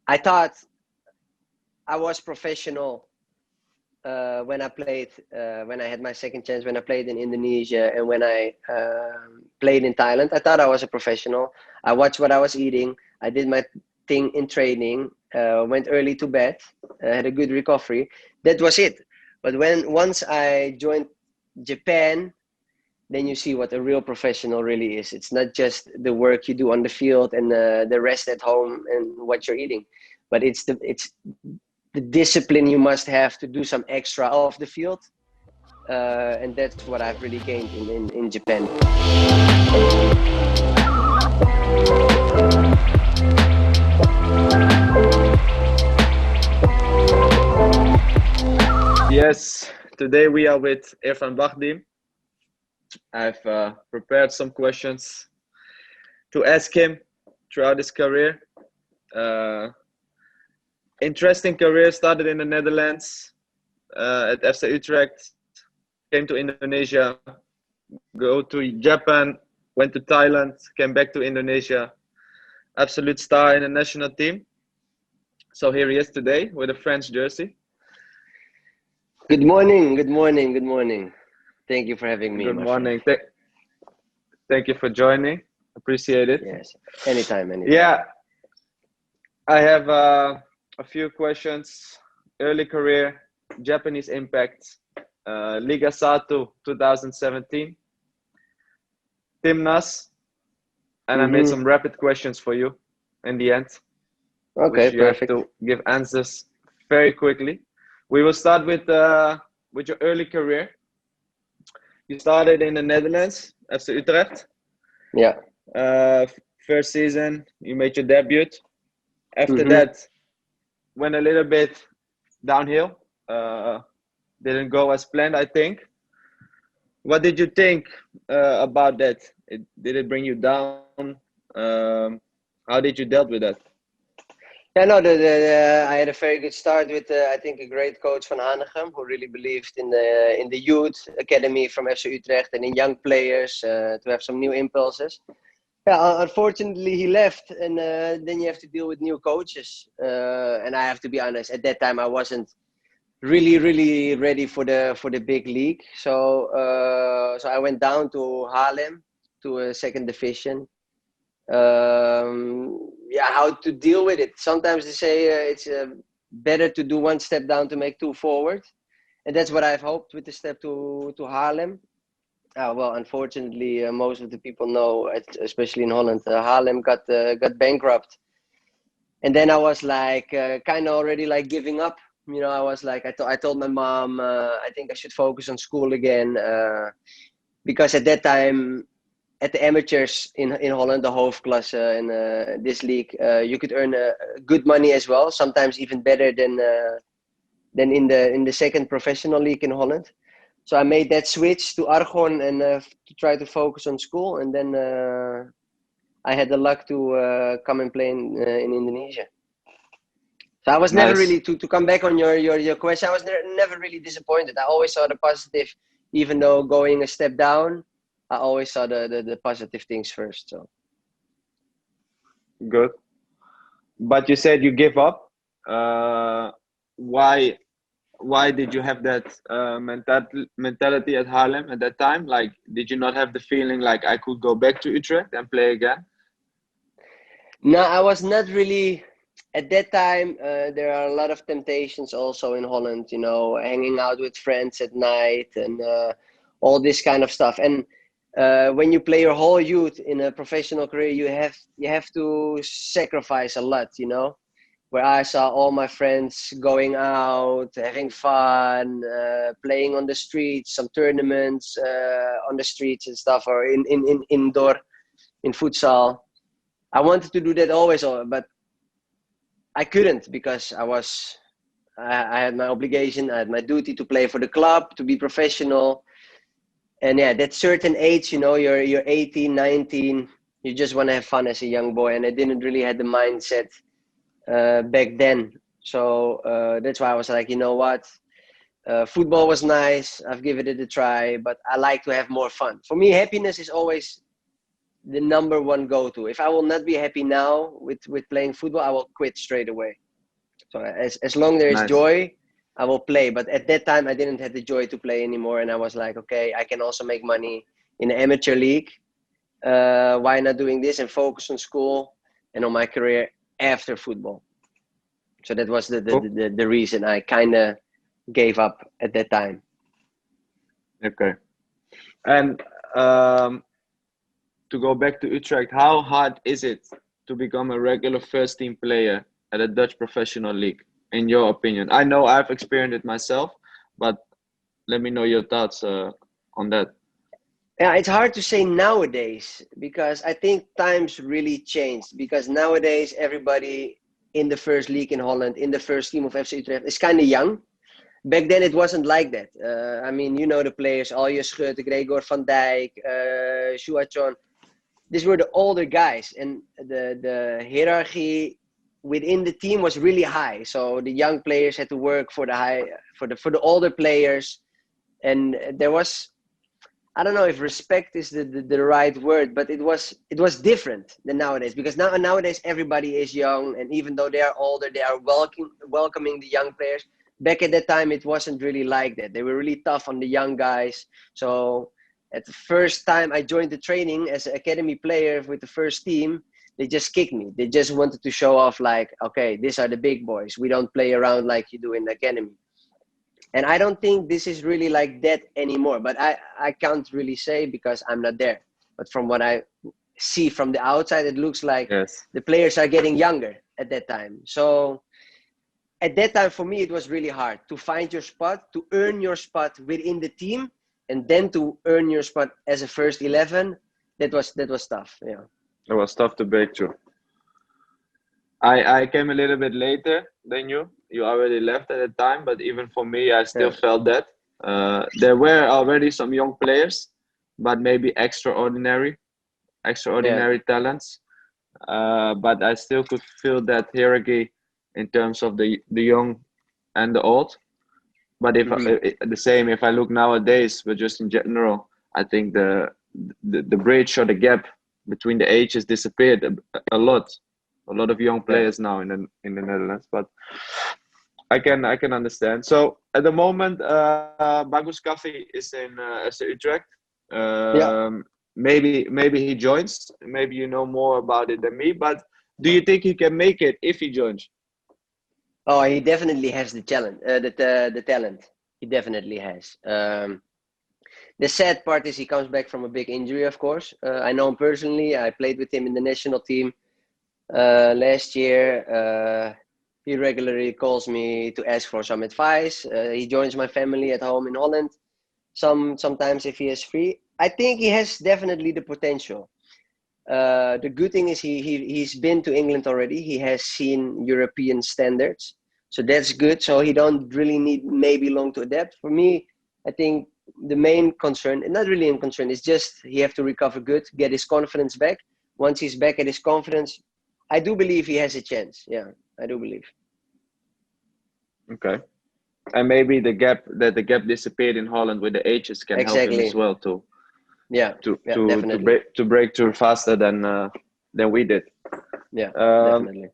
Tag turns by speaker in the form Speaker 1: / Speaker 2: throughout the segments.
Speaker 1: I thought I was professional when I played, when I had my second chance, when I played in Indonesia and when I played in Thailand. I thought I was a professional. I watched what I was eating. I did my thing in training, went early to bed, had a good recovery. That was it. But once I joined Japan, then you see what a real professional really is. It's not just the work you do on the field and the rest at home and what you're eating, but it's the discipline you must have to do some extra off the field. And that's what I've really gained in Japan.
Speaker 2: Yes, today we are with Irfan Bachdim. I've prepared some questions to ask him throughout his career. Interesting career, started in the Netherlands at FC Utrecht, came to Indonesia, go to Japan, went to Thailand, came back to Indonesia. Absolute star in the national team. So here he is today with a French jersey.
Speaker 1: Good morning, good morning, good morning. Thank you for having me.
Speaker 2: Good morning. Thank you for joining. Appreciate it.
Speaker 1: Yes, anytime.
Speaker 2: Yeah, I have a few questions. Early career, Japanese impact, Liga 1 2017, Timnas, and I made some rapid questions for you in the end.
Speaker 1: Okay,
Speaker 2: which you
Speaker 1: perfect.
Speaker 2: have to give answers very quickly. We will start with your early career. You started in the Netherlands, FC Utrecht.
Speaker 1: Yeah.
Speaker 2: First season, you made your debut. After that, went a little bit downhill. Didn't go as planned, I think. What did you think about that? Did it bring you down? How did you deal with that?
Speaker 1: Yeah, no, I had a very good start with, I think, a great coach Van Hanegem, who really believed in the youth academy from FC Utrecht and in young players to have some new impulses. Yeah, unfortunately, he left, and then you have to deal with new coaches. And I have to be honest, at that time, I wasn't really ready for the big league. So I went down to Haarlem, to a second division. How to deal with it. Sometimes they say it's better to do one step down to make two forward, and that's what I've hoped with the step to Haarlem. Well, unfortunately, most of the people know, especially in Holland, Haarlem got bankrupt, and then I was like kind of already like giving up. You know, I was like, I told my mom, I think I should focus on school again, because at that time, at the amateurs in Holland, the hoofdklasse in this league, you could earn good money as well. Sometimes even better than in the second professional league in Holland. So I made that switch to Argon and to try to focus on school. And then I had the luck to come and play in Indonesia. So I was never really, to come back on your question, I was never really disappointed. I always saw the positive, even though going a step down. I always saw the positive things first. So
Speaker 2: good. But you said you give up. Why did you have that mentality at Haarlem at that time? Like, did you not have the feeling like I could go back to Utrecht and play again?
Speaker 1: No, I was not really. At that time, there are a lot of temptations also in Holland. You know, hanging out with friends at night and all this kind of stuff. And when you play your whole youth in a professional career, you have to sacrifice a lot, you know. Where I saw all my friends going out, having fun, playing on the streets, some tournaments on the streets and stuff, or in indoor, in futsal. I wanted to do that always, but I couldn't because I had my obligation, I had my duty to play for the club, to be professional. And yeah, that certain age, you know, you're 18, 19, you just want to have fun as a young boy. And I didn't really have the mindset back then. So that's why I was like, you know what? Football was nice. I've given it a try, but I like to have more fun. For me, happiness is always the number one go-to. If I will not be happy now with playing football, I will quit straight away. So as long there is
Speaker 2: Nice.
Speaker 1: joy, I will play. But at that time, I didn't have the joy to play anymore, and I was like, okay, I can also make money in the amateur league. Why not doing this and focus on school and on my career after football? So that was the reason I kind of gave up at that time.
Speaker 2: Okay. And to go back to Utrecht, how hard is it to become a regular first team player at a Dutch professional league, in your opinion? I know I've experienced it myself, but let me know your thoughts on that.
Speaker 1: Yeah, it's hard to say nowadays because I think times really changed, because nowadays everybody in the first league in Holland, in the first team of FC Utrecht, is kind of young. Back then it wasn't like that. I mean, you know the players, Alje Schut, Gregor van Dijk, Shuachon. These were the older guys, and the hierarchy within the team was really high. So the young players had to work for the older players, and there was, I don't know if respect is the right word, but it was different than nowadays, because nowadays everybody is young, and even though they are older, they are welcoming the young players. Back at that time, it wasn't really like that. They were really tough on the young guys. So at the first time I joined the training as an academy player with the first team, they just kicked me. They just wanted to show off like, okay, these are the big boys. We don't play around like you do in the academy. And I don't think this is really like that anymore. But I can't really say because I'm not there. But from what I see from the outside, it looks like the players are getting younger at that time. So at that time, for me, it was really hard to find your spot, to earn your spot within the team, and then to earn your spot as a first 11. That was tough. Yeah,
Speaker 2: it was tough to break through. I came a little bit later than you. You already left at the time, but even for me, I still felt that there were already some young players, but maybe extraordinary talents. But I still could feel that hierarchy in terms of the young and the old. But if the same, if I look nowadays, but just in general, I think the bridge or the gap between the ages disappeared a lot. A lot of young players now in the Netherlands, but I can understand. So at the moment, Bagus Coffee is in FC Utrecht. Maybe he joins. Maybe you know more about it than me. But do you think he can make it if he joins?
Speaker 1: Oh, he definitely has the talent. The talent he definitely has. The sad part is he comes back from a big injury. Of course, I know him personally. I played with him in the national team last year. He regularly calls me to ask for some advice. He joins my family at home in Holland. Sometimes if he is free, I think he has definitely the potential. The good thing is he's been to England already. He has seen European standards, so that's good. So he don't really need maybe long to adapt. For me, I think the main concern, not really a concern, is just he have to recover good, get his confidence back. Once he's back at his confidence, I do believe he has a chance. Yeah, I do believe.
Speaker 2: Okay. And maybe the gap disappeared in Holland with the ages can help him as well too. To break through faster than we did.
Speaker 1: Yeah, definitely.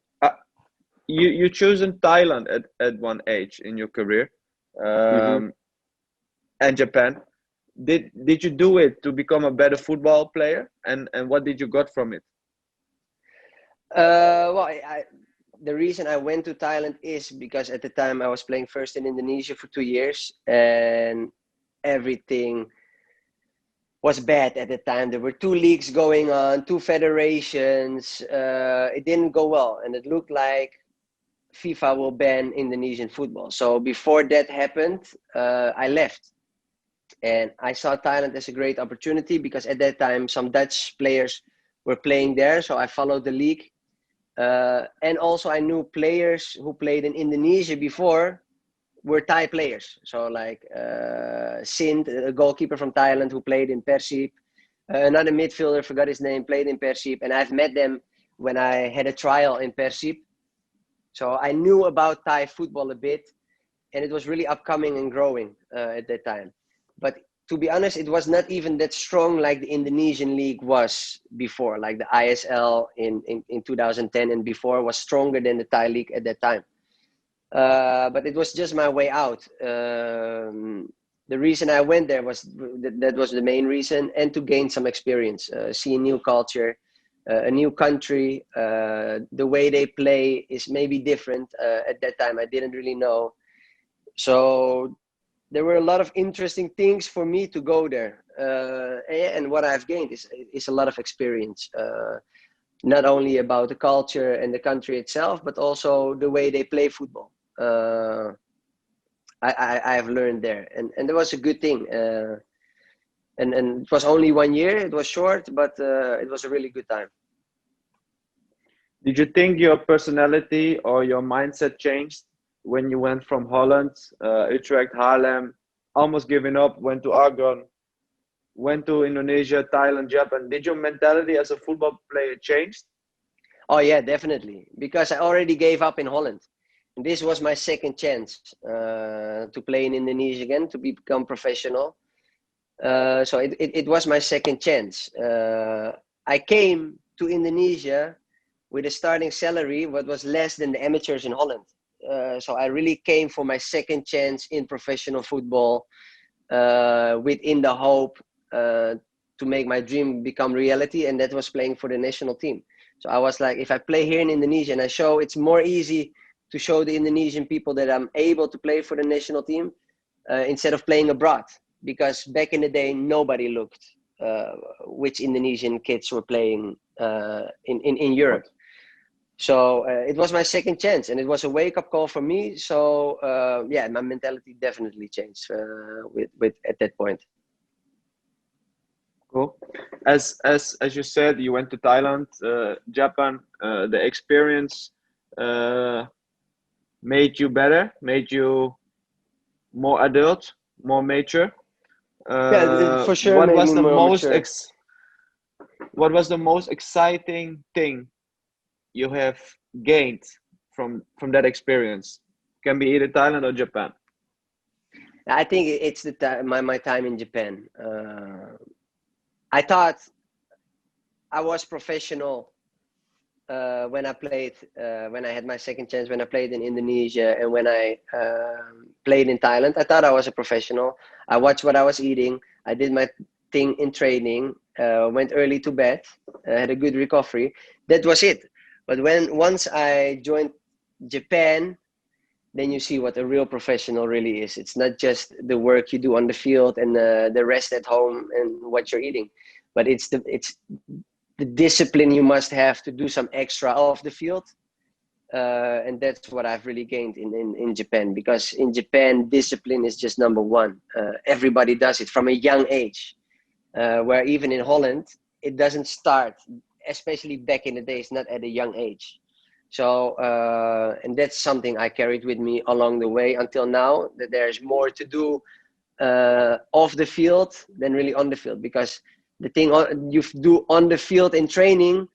Speaker 2: You chosen Thailand at one age in your career, and Japan. Did you do it to become a better football player, and what did you got from it?
Speaker 1: Well, the reason I went to Thailand is because at the time I was playing first in Indonesia for 2 years, and everything was bad at the time. There were 2 leagues going on, 2 federations. It didn't go well, and it looked like FIFA will ban Indonesian football. So before that happened, I left. And I saw Thailand as a great opportunity because at that time some Dutch players were playing there. So I followed the league. And also I knew players who played in Indonesia before were Thai players. So like Sint, a goalkeeper from Thailand who played in Persib. Another midfielder, forgot his name, played in Persib. And I've met them when I had a trial in Persib. So I knew about Thai football a bit. And it was really upcoming and growing at that time. But to be honest, it was not even that strong like the Indonesian league was before. Like the ISL in 2010 and before was stronger than the Thai league at that time. But it was just my way out. The reason I went there was that was the main reason, and to gain some experience, see a new culture, a new country. The way they play is maybe different. At that time, I didn't really know. So there were a lot of interesting things for me to go there. And what I've gained is a lot of experience. Not only about the culture and the country itself, but also the way they play football. I've learned there, and that was a good thing. And it was only 1 year. It was short, but it was a really good time.
Speaker 2: Did you think your personality or your mindset changed when you went from Holland, Utrecht, Haarlem, almost giving up, went to Argon, went to Indonesia, Thailand, Japan? Did your mentality as a football player changed?
Speaker 1: Oh yeah, definitely. Because I already gave up in Holland. And this was my second chance to play in Indonesia again, to become professional. So it was my second chance. I came to Indonesia with a starting salary what was less than the amateurs in Holland. So I really came for my second chance in professional football, within the hope to make my dream become reality, and that was playing for the national team. So I was like, if I play here in Indonesia and I show, it's more easy to show the Indonesian people that I'm able to play for the national team instead of playing abroad. Because back in the day, nobody looked which Indonesian kids were playing in Europe. So it was my second chance, and it was a wake-up call for me. So yeah, my mentality definitely changed with at that point.
Speaker 2: Cool. As you said, you went to Thailand, Japan. The experience made you better, made you more adult, more mature.
Speaker 1: Yeah, for sure.
Speaker 2: What
Speaker 1: Made
Speaker 2: was
Speaker 1: me
Speaker 2: the
Speaker 1: more
Speaker 2: most
Speaker 1: mature.
Speaker 2: what was the most exciting thing you have gained from that experience? Can be either Thailand or Japan.
Speaker 1: I think it's my time in Japan. I thought I was professional when I played, when I had my second chance, when I played in Indonesia, and when I played in Thailand. I thought I was a professional. I watched what I was eating. I did my thing in training, went early to bed, had a good recovery. That was it. But once I joined Japan, then you see what a real professional really is. It's not just the work you do on the field and the rest at home and what you're eating, but it's the discipline you must have to do some extra off the field. And that's what I've really gained in Japan, because in Japan, discipline is just number one. Everybody does it from a young age, where even in Holland, it doesn't start, especially back in the days, not at a young age. So, and that's something I carried with me along the way until now, that there's more to do off the field than really on the field, because the thing you do on the field in training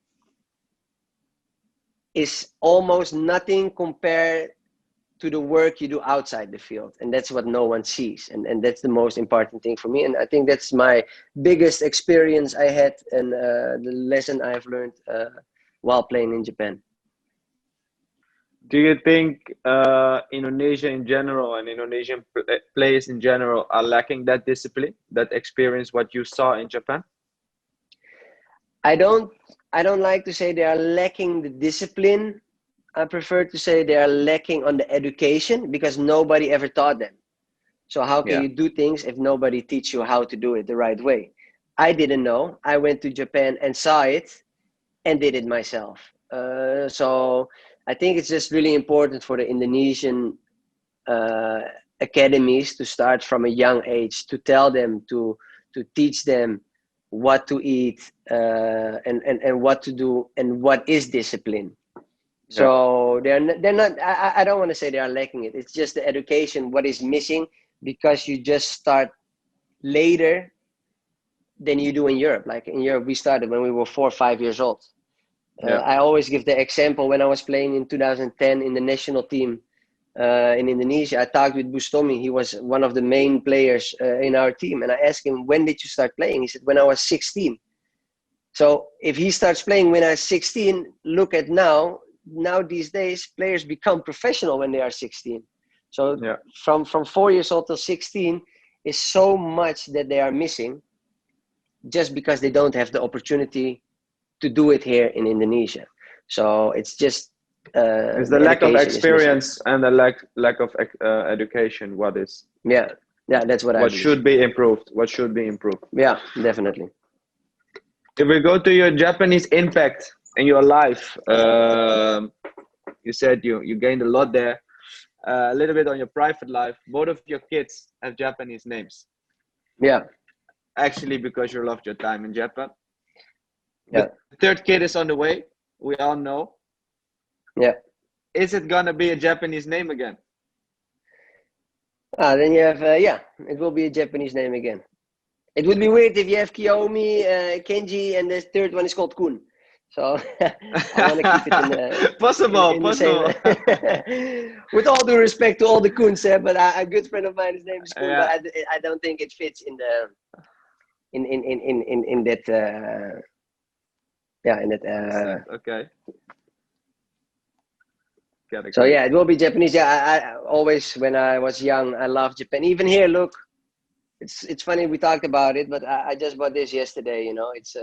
Speaker 1: is almost nothing compared to the work you do outside the field. And that's what no one sees. And that's the most important thing for me. And I think that's my biggest experience I had, and the lesson I've learned while playing in Japan.
Speaker 2: Do you think Indonesia in general and Indonesian players in general are lacking that discipline, that experience, what you saw in Japan?
Speaker 1: I don't like to say they are lacking the discipline. I prefer to say they are lacking on the education, because nobody ever taught them. So how can you do things if nobody teach you how to do it the right way? I didn't know. I went to Japan and saw it and did it myself. So I think it's just really important for the Indonesian academies to start from a young age, to tell them, to teach them what to eat and what to do and what is discipline. So they're not, I don't want to say they are lacking it. It's just the education, what is missing, because you just start later than you do in Europe. Like in Europe, we started when we were 4 or 5 years old. I always give the example when I was playing in 2010 in the national team in Indonesia. I talked with Bustomi. He was one of the main players in our team. And I asked him, when did you start playing? He said, when I was 16. So if he starts playing when I was 16, look at now these days, players become professional when they are 16. So from 4 years old till 16 is so much that they are missing just because they don't have the opportunity to do it here in Indonesia. So it's just
Speaker 2: it's the lack of experience and the lack of education. What is?
Speaker 1: Yeah, that's what I believe.
Speaker 2: Should be improved? What should be improved?
Speaker 1: Yeah, definitely.
Speaker 2: If we go to your Japanese impact in your life, you said you gained a lot there. A little bit on your private life. Both of your kids have Japanese names.
Speaker 1: Yeah.
Speaker 2: Actually, because you loved your time in Japan.
Speaker 1: Yeah.
Speaker 2: The third kid is on the way. We all know.
Speaker 1: Yeah.
Speaker 2: Is it gonna be a Japanese name again?
Speaker 1: Then you have it will be a Japanese name again. It would be weird if you have Kiyomi, Kenji, and the third one is called Kun. So I want to keep it in the
Speaker 2: possible.
Speaker 1: The same. With all due respect to all the Kuns, but a good friend of mine, his name is Kun, but I don't think it fits in that.
Speaker 2: Okay.
Speaker 1: So yeah, it will be Japanese. Yeah, I always, when I was young, I loved Japan. Even here, look, it's funny we talked about it, but I just bought this yesterday. You know, it's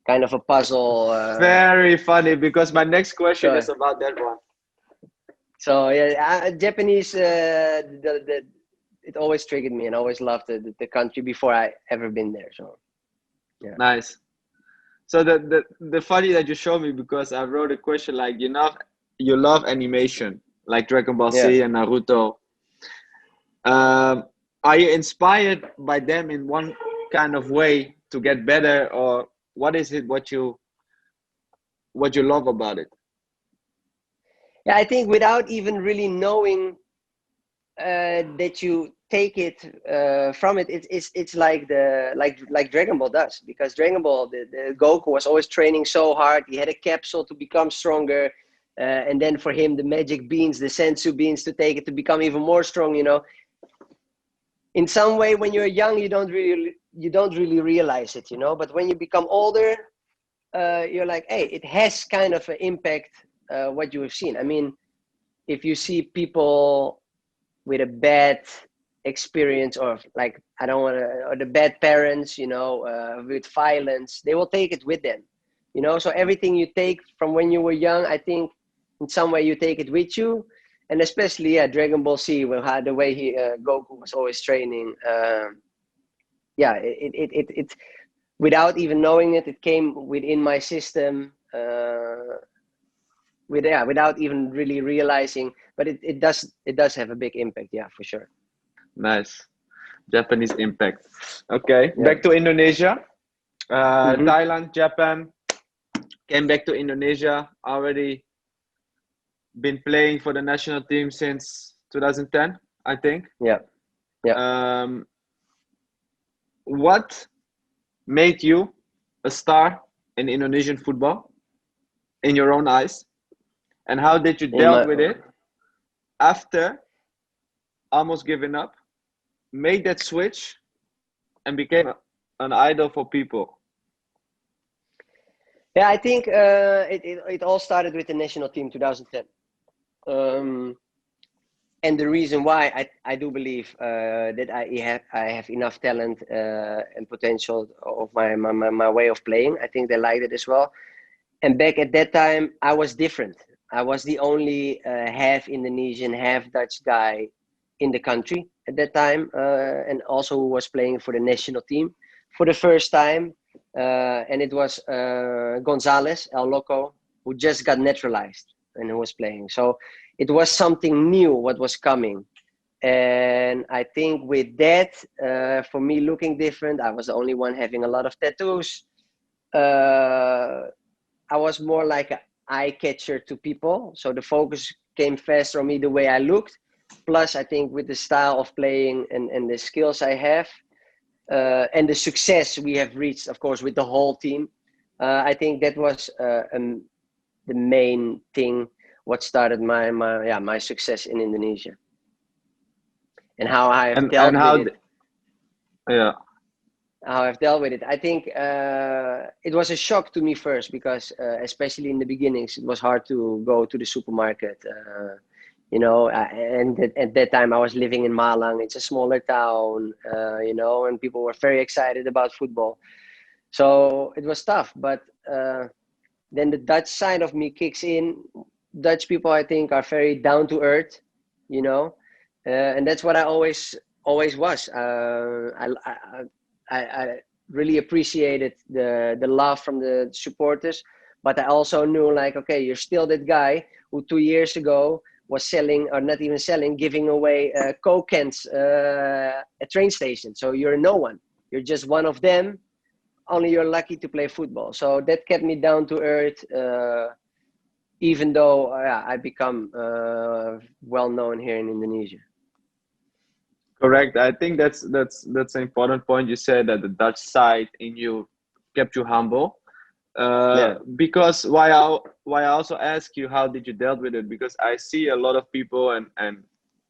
Speaker 1: kind of a puzzle.
Speaker 2: Very funny, because my next question is about that one.
Speaker 1: So yeah, Japanese. It always triggered me, and I always loved the country before I ever been there. So yeah.
Speaker 2: Nice. So the funny that you showed me, because I wrote a question like, you love animation like Dragon Ball Z and Naruto. Are you inspired by them in one kind of way to get better, or what is it what you love about it?
Speaker 1: Yeah, I think without even really knowing that you take it from it, it's like like Dragon Ball does, because Dragon Ball, the Goku was always training so hard. He had a capsule to become stronger, and then for him the magic beans, the sensu beans, to take it to become even more strong. You know, in some way when you're young you don't really realize it, you know, but when you become older, you're like, hey, it has kind of an impact what you have seen. I mean, if you see people with a bad experience, or like, I don't want to, or the bad parents, you know, with violence, they will take it with them, you know. So everything you take from when you were young, I think in some way you take it with you. And especially Dragon Ball Z, the way Goku was always training. It without even knowing it, it came within my system. Without even really realizing, but it does have a big impact, for sure.
Speaker 2: Nice. Japanese impact. Okay, back to Indonesia. Thailand, Japan, came back to Indonesia, already been playing for the national team since 2010, I think. What made you a star in Indonesian football in your own eyes, and how did you deal with it after almost giving up, made that switch, and became an idol for people?
Speaker 1: Yeah, I think it all started with the national team 2010. And the reason why I do believe that I have enough talent and potential of my way of playing. I think they liked it as well. And back at that time, I was different. I was the only half Indonesian, half Dutch guy in the country at that time, and also who was playing for the national team for the first time. And it was Gonzalez, El Loco, who just got naturalized and who was playing. So it was something new what was coming. And I think with that, for me looking different, I was the only one having a lot of tattoos. I was more like an eye catcher to people. So the focus came faster on me the way I looked. Plus, I think with the style of playing and the skills I have, and the success we have reached, of course, with the whole team, I think that was the main thing what started my success in Indonesia, and how I have
Speaker 2: And
Speaker 1: dealt
Speaker 2: how
Speaker 1: with it.
Speaker 2: yeah.
Speaker 1: How I've dealt with it. I think it was a shock to me first, because especially in the beginnings, it was hard to go to the supermarket. And at that time I was living in Malang. It's a smaller town, and people were very excited about football. So it was tough, but then the Dutch side of me kicks in. Dutch people, I think, are very down to earth, and that's what I always was. I really appreciated the love from the supporters, but I also knew, like, okay, you're still that guy who 2 years ago was selling, or not even selling, giving away Coke cans at train stations. So you're no one. You're just one of them. Only you're lucky to play football. So that kept me down to earth, even though I become well known here in Indonesia.
Speaker 2: Correct. I think that's an important point. You said that the Dutch side in you kept you humble. Because why I also ask you how did you dealt with it, because I see a lot of people, and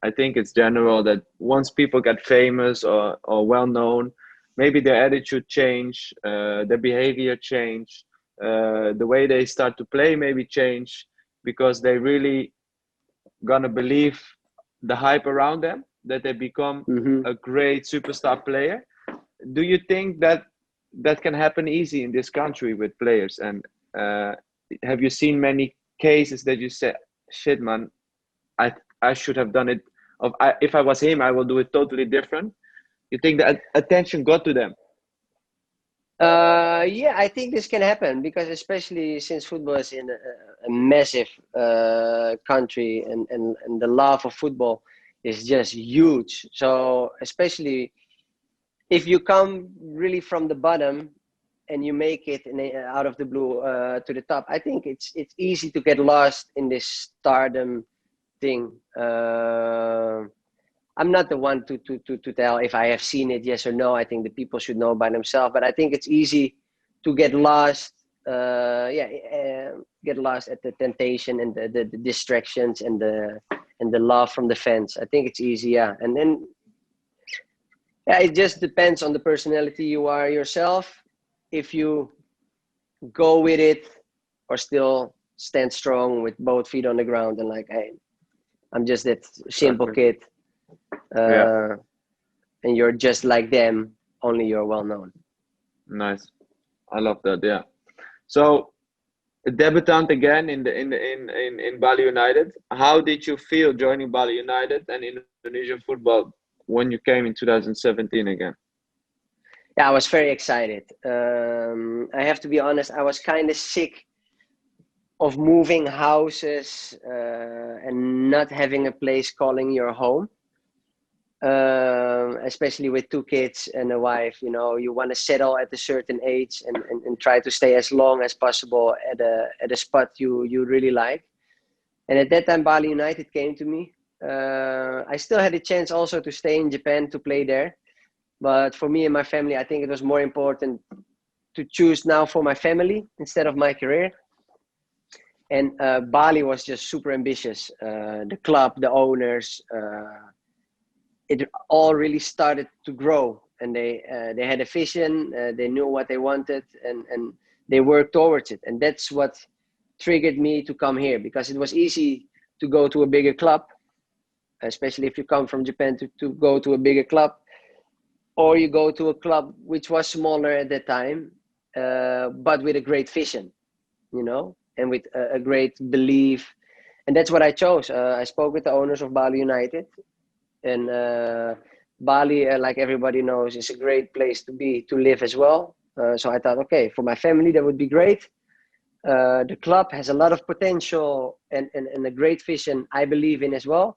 Speaker 2: I think it's general that once people get famous or well known, maybe their attitude change, their behavior change, the way they start to play maybe change, because they really gonna believe the hype around them, that they become a great superstar player. Do you think that can happen easy in this country with players? And have you seen many cases that you say, shit man, I should have done it, if I was him I will do it totally different? You think that attention got to them?
Speaker 1: Yeah, I think this can happen, because especially since football is in a massive country, and the love of football is just huge. So especially if you come really from the bottom and you make it out of the blue to the top, I think it's easy to get lost in this stardom thing. I'm not the one to tell if I have seen it, yes or no. I think the people should know by themselves. But I think it's easy to get lost. Get lost at the temptation and the distractions and the love from the fans. I think it's easy, yeah. And then it just depends on the personality you are yourself. If you go with it, or still stand strong with both feet on the ground and like, hey, I'm just that simple kid. And you're just like them, only you're well known.
Speaker 2: Nice, I love that. Yeah. So, a debutant again in Bali United. How did you feel joining Bali United and Indonesian football when you came in 2017 again?
Speaker 1: Yeah, I was very excited. I have to be honest, I was kind of sick of moving houses and not having a place calling your home. Especially with 2 kids and a wife, you want to settle at a certain age and try to stay as long as possible at a spot you really like. And at that time, Bali United came to me. I still had a chance also to stay in Japan to play there. But for me and my family, I think it was more important to choose now for my family instead of my career. And Bali was just super ambitious. The club, the owners, it all really started to grow, and they had a vision. They knew what they wanted, and they worked towards it. And that's what triggered me to come here, because it was easy to go to a bigger club, especially if you come from Japan, to go to a bigger club, or you go to a club which was smaller at that time, but with a great vision, and with a great belief. And that's what I chose. I spoke with the owners of Bali United. And Bali, like everybody knows, is a great place to live as well. So I thought, okay, for my family, that would be great. The club has a lot of potential and a great vision I believe in as well,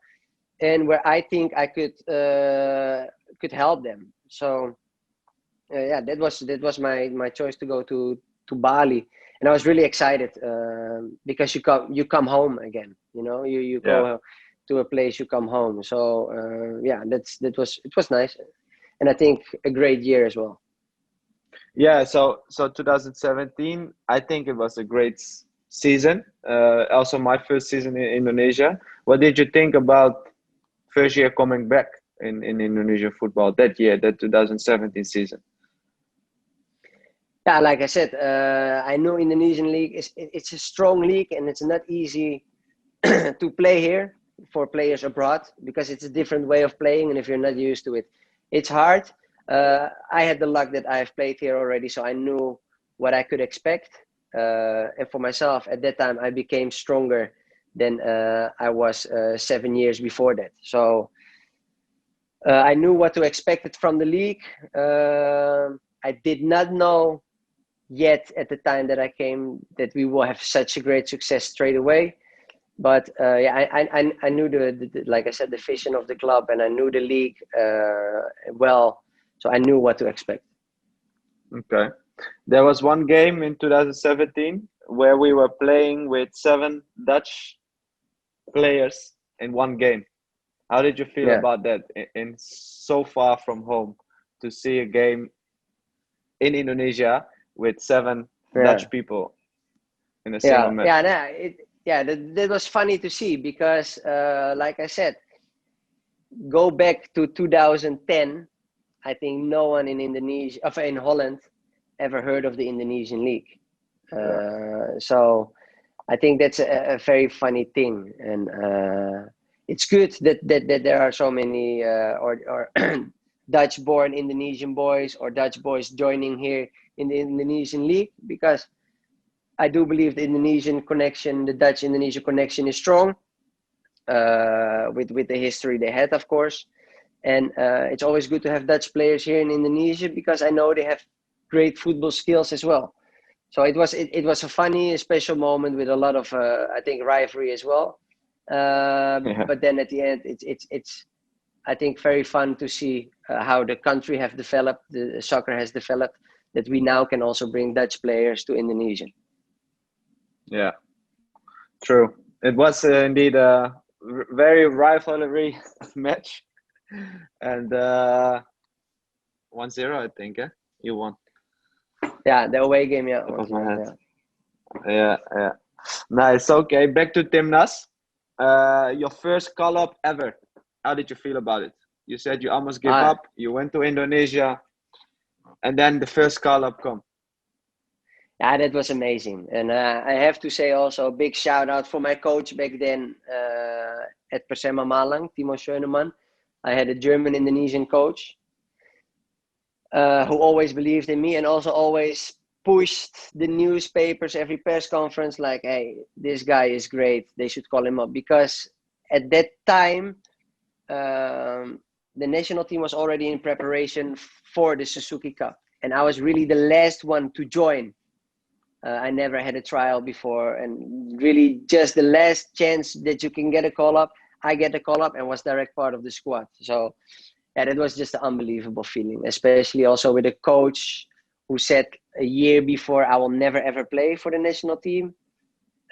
Speaker 1: and where I think I could help them. So that was my choice to go to Bali, and I was really excited because you come home again. You go to a place, you come home. So it was nice, and I think a great year as well.
Speaker 2: Yeah, so 2017, I think it was a great season, also my first season in Indonesia. What did you think about first year coming back in Indonesian football that year, that 2017 season?
Speaker 1: Yeah, like I said, I know Indonesian league it's a strong league, and it's not easy to play here for players abroad, because it's a different way of playing, and if you're not used to it, it's hard. I had the luck that I've played here already, so I knew what I could expect. And for myself, at that time, I became stronger than I was 7 years before that. So I knew what to expect from the league. I did not know yet at the time that I came that we will have such a great success straight away. But yeah, I knew the like I said, the vision of the club, and I knew the league well, so I knew what to expect.
Speaker 2: Okay. There was one game in 2017 where we were playing with 7 Dutch players in one game. How did you feel about that? In so far from home, to see a game in Indonesia with 7 Dutch people in a single match.
Speaker 1: That was funny to see, because like I said, go back to 2010, I think no one in Indonesia, in Holland, ever heard of the Indonesian league. So I think that's a very funny thing, and it's good that there are so many or Dutch-born Indonesian boys or Dutch boys joining here in the Indonesian league, because I do believe the Indonesian connection, the Dutch-Indonesian connection, is strong with the history they had, of course. And it's always good to have Dutch players here in Indonesia, because I know they have great football skills as well. So it was a funny, special moment with a lot of I think rivalry as well. But then at the end, it's I think very fun to see how the country have developed, the soccer has developed, that we now can also bring Dutch players to Indonesia.
Speaker 2: Yeah, true. It was indeed a very rivalry match, and 1-0, I think. You won.
Speaker 1: Yeah, the away game. Yeah.
Speaker 2: Top of my head. Yeah. Nice. Okay, back to Timnas. Your first call-up ever. How did you feel about it? You said you almost gave up. You went to Indonesia, and then the first call-up come.
Speaker 1: Yeah, that was amazing. And I have to say also a big shout out for my coach back then at Persema Malang, Timo Schönemann. I had a German-Indonesian coach who always believed in me, and also always pushed the newspapers, every press conference, like, hey, this guy is great. They should call him up. Because at that time, the national team was already in preparation for the Suzuki Cup. And I was really the last one to join. I never had a trial before, and really just the last chance that you can get a call up, I get a call up and was direct part of the squad. So yeah, that was just an unbelievable feeling, especially also with a coach who said a year before, I will never ever play for the national team.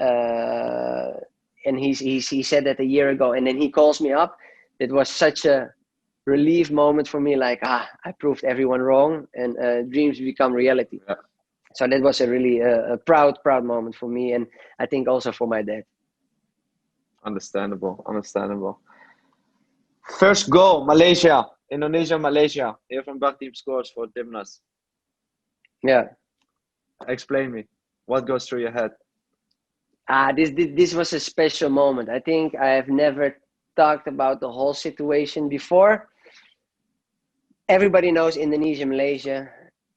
Speaker 1: And he said that a year ago, and then he calls me up. It was such a relief moment for me, like, I proved everyone wrong, and dreams become reality. Yeah. So that was a really a proud moment for me, and I think also for my dad.
Speaker 2: Understandable. First goal, Malaysia, Indonesia, Malaysia. Irfan Bachdim scores for Timnas.
Speaker 1: Yeah.
Speaker 2: Explain me. What goes through your head?
Speaker 1: This was a special moment. I think I have never talked about the whole situation before. Everybody knows Indonesia, Malaysia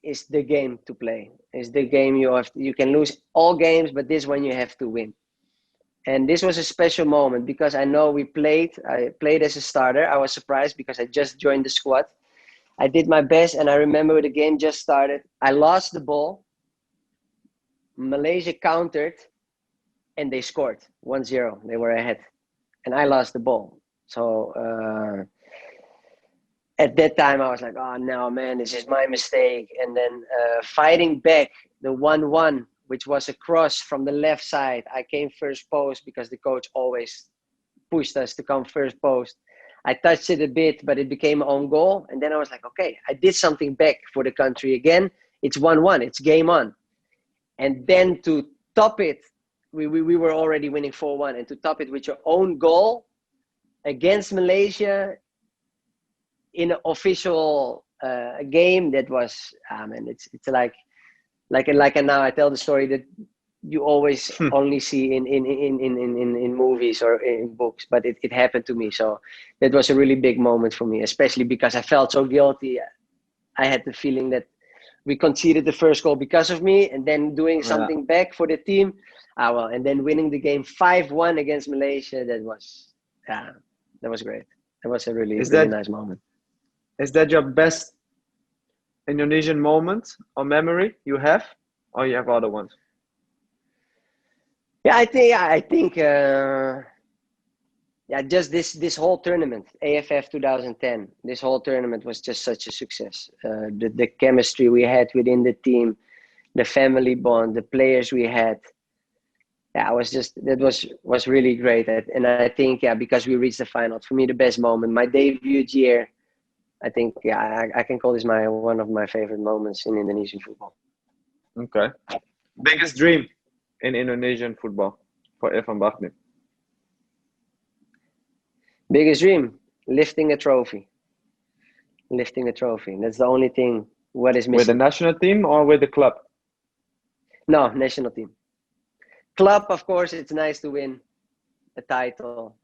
Speaker 1: is the game to play. It's the game you can lose all games, but this one you have to win. And this was a special moment because I know I played as a starter. I was surprised because I just joined the squad. I did my best, and I remember the game just started. I lost the ball. Malaysia countered, and they scored 1-0. They were ahead, and I lost the ball. So at that time, I was like, oh, no, man, this is my mistake. And then fighting back the 1-1, which was a cross from the left side. I came first post because the coach always pushed us to come first post. I touched it a bit, but it became an own goal. And then I was like, okay, I did something back for the country again. It's 1-1. It's game on. And then to top it we were already winning 4-1, and to top it with your own goal against Malaysia in an official game, that was, man, it's like now I tell the story that you always only see in movies or in books, but it happened to me. So that was a really big moment for me, especially because I felt so guilty. I had the feeling that we conceded the first goal because of me, and then doing something back for the team. And then winning the game 5-1 against Malaysia, that was great. That was a really nice moment.
Speaker 2: Is that your best Indonesian moment or memory you have, or you have other ones?
Speaker 1: Yeah, I think just this whole tournament, AFF 2010, this whole tournament was just such a success. The chemistry we had within the team, the family bond, the players we had. Yeah, that was really great. And I think, because we reached the final, for me, the best moment, my debut year, I think, I can call this one of my favorite moments in Indonesian football.
Speaker 2: Okay. Biggest dream in Indonesian football for Irfan Bachdim?
Speaker 1: Biggest dream, lifting a trophy. Lifting a trophy. That's the only thing what is missing.
Speaker 2: With the national team or with the club?
Speaker 1: No, national team. Club, of course, it's nice to win a title,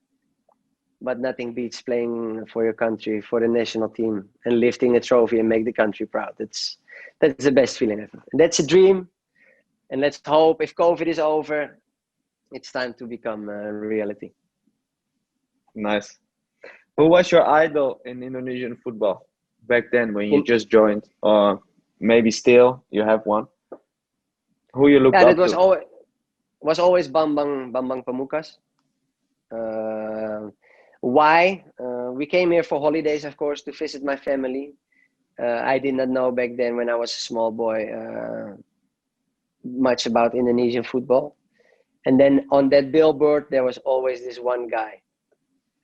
Speaker 1: but nothing beats playing for your country, for the national team, and lifting a trophy and make the country proud. That's the best feeling ever. And that's a dream. And let's hope, if COVID is over, it's time to become a reality.
Speaker 2: Nice. Who was your idol in Indonesian football back then when you just joined, or maybe still you have one? Who you looked up to?
Speaker 1: Was always Bambang Pamungkas. Why? We came here for holidays, of course, to visit my family. I did not know back then, when I was a small boy, much about Indonesian football. And then on that billboard, there was always this one guy.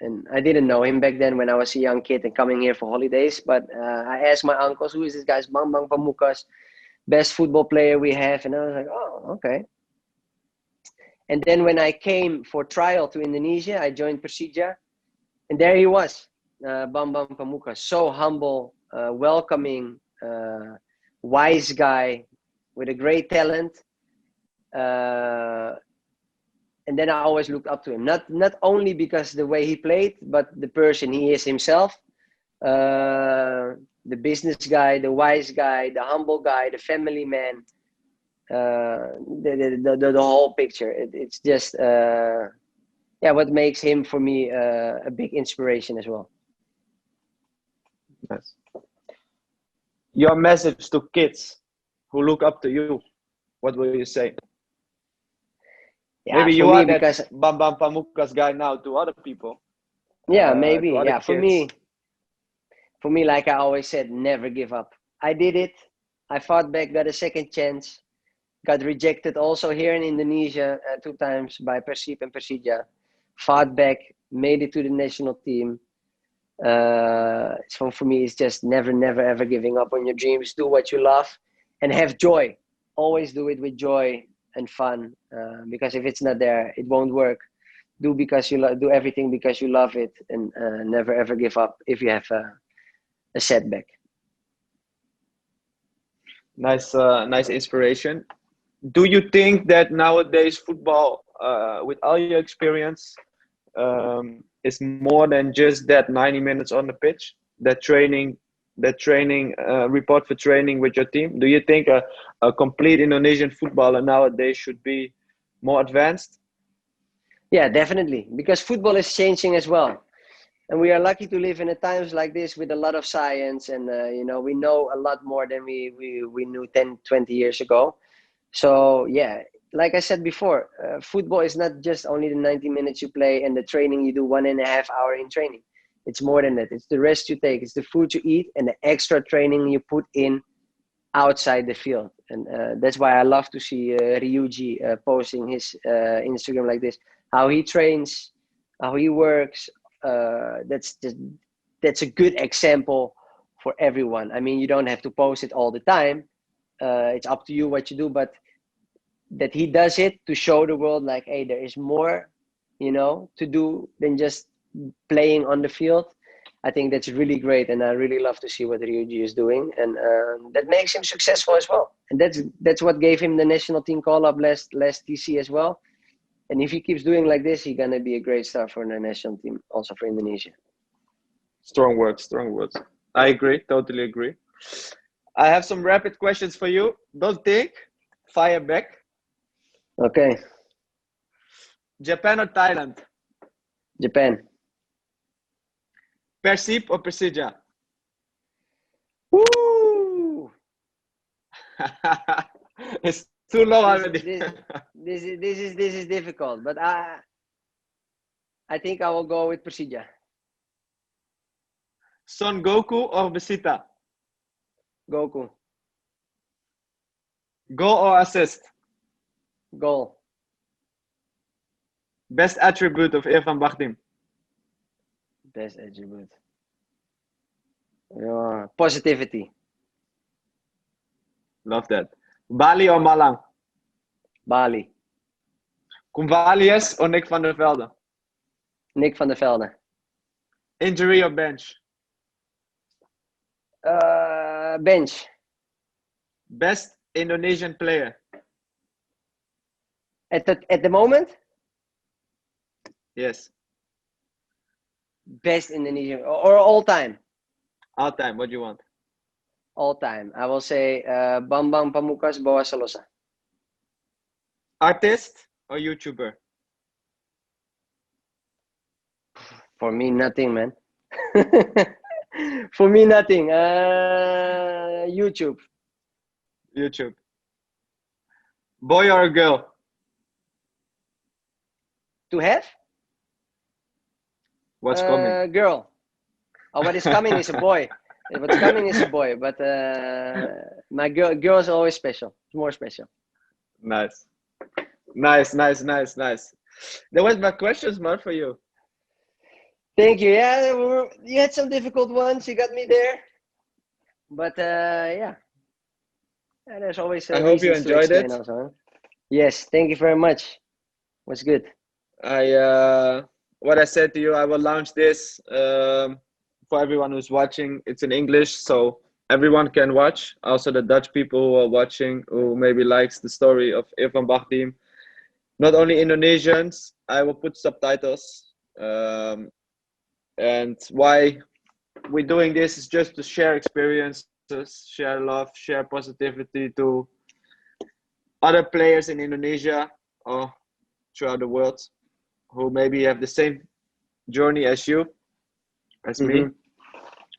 Speaker 1: And I didn't know him back then when I was a young kid and coming here for holidays. But I asked my uncles, who is this guy? Bambang Pamungkas, best football player we have. And I was like, oh, okay. And then when I came for trial to Indonesia, I joined Persija. And there he was, Bambang Pamungkas. So humble, welcoming, wise guy with a great talent. And then I always looked up to him, not only because the way he played, but the person he is himself, the business guy, the wise guy, the humble guy, the family man, the whole picture. It's just what makes him for me a big inspiration as well.
Speaker 2: Yes. Your message to kids who look up to you, what will you say? Maybe you are that Bambang Pamungkas guy now to other people.
Speaker 1: Yeah, maybe. Yeah, for me, like I always said, never give up. I did it. I fought back, got a second chance, got rejected also here in Indonesia 2 times by Persib and Persija. Fought back, made it to the national team. So for me, it's just never ever giving up on your dreams. Do what you love and have joy. Always do it with joy and fun, because if it's not there, it won't work. Do everything because you love it, and never ever give up if you have a setback.
Speaker 2: Nice inspiration. Do you think that nowadays football, with all your experience, is more than just that 90 minutes on the pitch, that training report for training with your team? Do you think a complete Indonesian footballer nowadays should be more advanced?
Speaker 1: Yeah, definitely, because football is changing as well. And we are lucky to live in times like this with a lot of science, and we know a lot more than we knew 10, 20 years ago. So yeah, like I said before, football is not just only the 90 minutes you play and the training you do 1.5 hours in training. It's more than that. It's the rest you take, it's the food you eat, and the extra training you put in outside the field. And that's why I love to see Ryuji posting his Instagram like this, how he trains, how he works. That's a good example for everyone. I mean, you don't have to post it all the time. It's up to you what you do, but that he does it to show the world like, hey, there is more, to do than just playing on the field. I think that's really great, and I really love to see what Ryuji is doing, and that makes him successful as well. And that's what gave him the national team call-up last TC as well. And if he keeps doing like this, he's gonna be a great star for the national team, also for Indonesia.
Speaker 2: Strong words, strong words. I agree, totally agree. I have some rapid questions for you. Don't think, fire back.
Speaker 1: Okay.
Speaker 2: Japan or Thailand?
Speaker 1: Japan.
Speaker 2: Persib or Persija?
Speaker 1: Woo!
Speaker 2: It's too long already.
Speaker 1: This is difficult, but I think I will go with Persija.
Speaker 2: Son Goku or Besita?
Speaker 1: Goku.
Speaker 2: Goal or assist?
Speaker 1: Goal.
Speaker 2: Best attribute of Irfan Bachdim?
Speaker 1: Best attribute. Positivity.
Speaker 2: Love that. Bali or Malang?
Speaker 1: Bali.
Speaker 2: Convalius or Nick van der Velde?
Speaker 1: Nick van der Velde.
Speaker 2: Injury or bench?
Speaker 1: Bench.
Speaker 2: Best Indonesian player?
Speaker 1: At the moment?
Speaker 2: Yes.
Speaker 1: Best Indonesian or all time?
Speaker 2: All time, what do you want?
Speaker 1: All time. I will say Bambang Pamungkas Bawa Salosa.
Speaker 2: Artist or YouTuber?
Speaker 1: For me, nothing, man. For me, nothing. YouTube.
Speaker 2: YouTube. Boy or girl?
Speaker 1: To have?
Speaker 2: What's coming?
Speaker 1: Girl. Oh, what is coming is a boy. What's coming is a boy. But my girl is always special. More special.
Speaker 2: Nice. Nice. That was my questions, man, for you.
Speaker 1: Thank you. Yeah, you had some difficult ones. You got me there. But yeah, there's always.
Speaker 2: I hope you enjoyed it.
Speaker 1: Also, huh? Yes, thank you very much. Was good.
Speaker 2: What I said to you, I will launch this for everyone who's watching. It's in English, so everyone can watch. Also the Dutch people who are watching, who maybe likes the story of Irfan Bachdim. Not only Indonesians. I will put subtitles. And why we're doing this is just to share experiences, share love, share positivity to other players in Indonesia or throughout the world who maybe have the same journey as you, as me,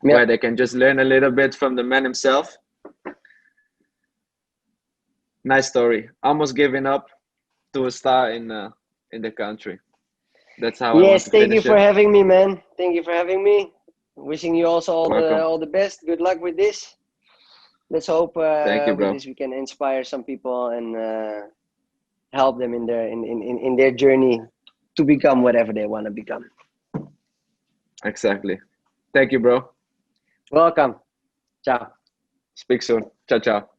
Speaker 2: where they can just learn a little bit from the man himself. Nice story. Almost giving up to a star in the country. That's how.
Speaker 1: Yes, thank you for having me, man. Thank you for having me. Wishing you also all the best. Good luck with this. Let's hope
Speaker 2: thank you, bro.
Speaker 1: with this we can inspire some people and help them in their journey to become whatever they want to become.
Speaker 2: Exactly. Thank you, bro.
Speaker 1: Welcome. Ciao.
Speaker 2: Speak soon. Ciao, ciao.